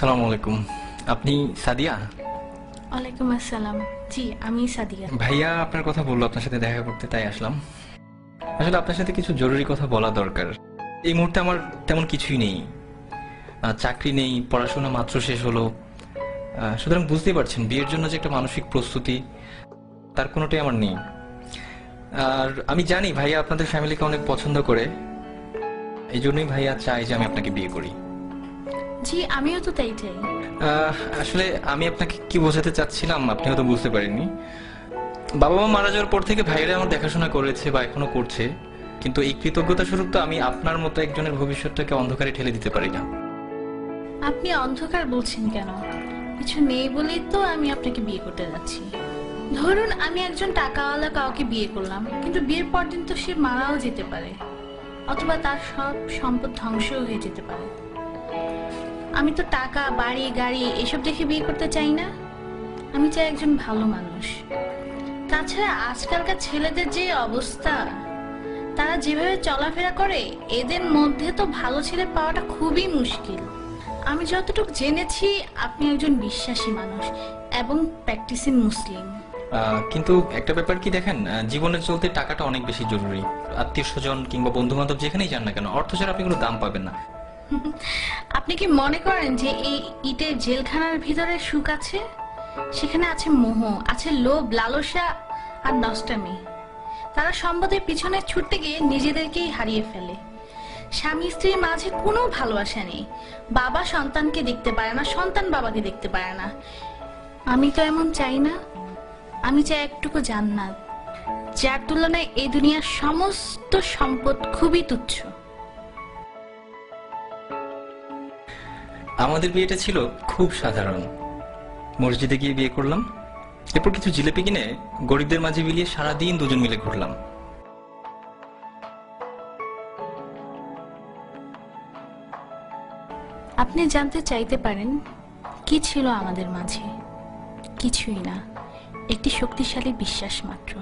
আসসালামু আলাইকুম। আপনি সাদিয়া? ওয়ালাইকুম আসসালাম। জি, আমি সাদিয়া। ভাইয়া আপনার কথা বললো আপনার সাথে দেখা করতে, তাই আসলাম। আসলে আপনার সাথে কিছু জরুরি কথা বলা দরকার। এই মুহূর্তে আমার তেমন কিছুই নেই, চাকরি নেই, পড়াশোনা মাত্র শেষ হলো। সুতরাং বুঝতেই পারছেন বিয়ের জন্য যে একটা মানসিক প্রস্তুতি, তার কোনোটাই আমার নেই। আর আমি জানি ভাইয়া আপনাদের ফ্যামিলিকে অনেক পছন্দ করে, এই জন্যই ভাইয়া চাই যে আমি আপনাকে বিয়ে করি। জি, আমিও তো তাই চাই। আসলে আমি আপনাকে কি বোঝাতে চাচ্ছিলাম আপনি হয়তো বুঝতে পারেননি। বাবা মা মারা যাওয়ার পর থেকে ভাইরা আমার দেখাশোনা করেছে বা এখনো করছে, কিন্তু এই কৃতজ্ঞতা স্বরূপ তো আমি আপনার মতো একজনের ভবিষ্যৎটাকে অন্ধকারে ঠেলে দিতে পারি না। আপনি অন্ধকার বলছেন কেন? কিছু নেই বলেই তো আমি আপনাকে বিয়ে করতে যাচ্ছি। ধরুন আমি একজন টাকাওয়ালা কাউকে বিয়ে করলাম, কিন্তু বিয়ের পর দিন তো সে মারাও যেতে পারে, অথবা তার সব সম্পদ ধ্বংসও হয়ে যেতে পারে। আমি তো টাকা, বাড়ি, গাড়ি এসব দেখে বিয়ে করতে চাই না। আমি চাই একজন ভালো মানুষ। তাছাড়া আজকালকার ছেলেদের যে অবস্থা, তারা যেভাবে চলাফেরা করে, এদের মধ্যে তো ভালো ছেলে পাওয়াটা খুবই মুশকিল। আমি যতটুকু জেনেছি আপনি একজন বিশ্বাসী মানুষ এবং প্র্যাকটিসিং মুসলিম। কিন্তু একটা ব্যাপার কি দেখেন, জীবনে চলতে টাকাটা অনেক বেশি জরুরি। আত্মীয় স্বজন কিংবা বন্ধু বান্ধব যেখানেই যান না কেন, অর্থ ছাড়া আপনি কোনো দাম পাবেন না। আপনি কি মনে করেন যে এই ইটের জেলখানার ভিতরে সুখ আছে? সেখানে আছে মোহ, আছে লোভ, লালসা আর নষ্টামি। তারা সম্পদের পিছনে ছুটতে গিয়ে নিজেদেরকেই হারিয়ে ফেলে। স্বামী স্ত্রীর মাঝে কোনো ভালোবাসা নেই। বাবা সন্তানকে দেখতে পারে না, সন্তান বাবাকে দেখতে পারে না। আমি তো এমন চাই না। আমি চাই একটুকু জান্নাত, যার তুলনায় এই দুনিয়ার সমস্ত সম্পদ খুবই তুচ্ছ। আমাদের বিয়েটা ছিল খুব সাধারণ। মসজিদে গিয়ে বিয়ে করলাম, এরপর কিছু জিলেপি কিনে গরিবদের মাঝে বিলিয়ে সারাদিন দুজন মিলে ঘুরলাম। আপনি জানতে চাইতে পারেন কি ছিল আমাদের মাঝে? কিছুই না, একটি শক্তিশালী বিশ্বাস মাত্র।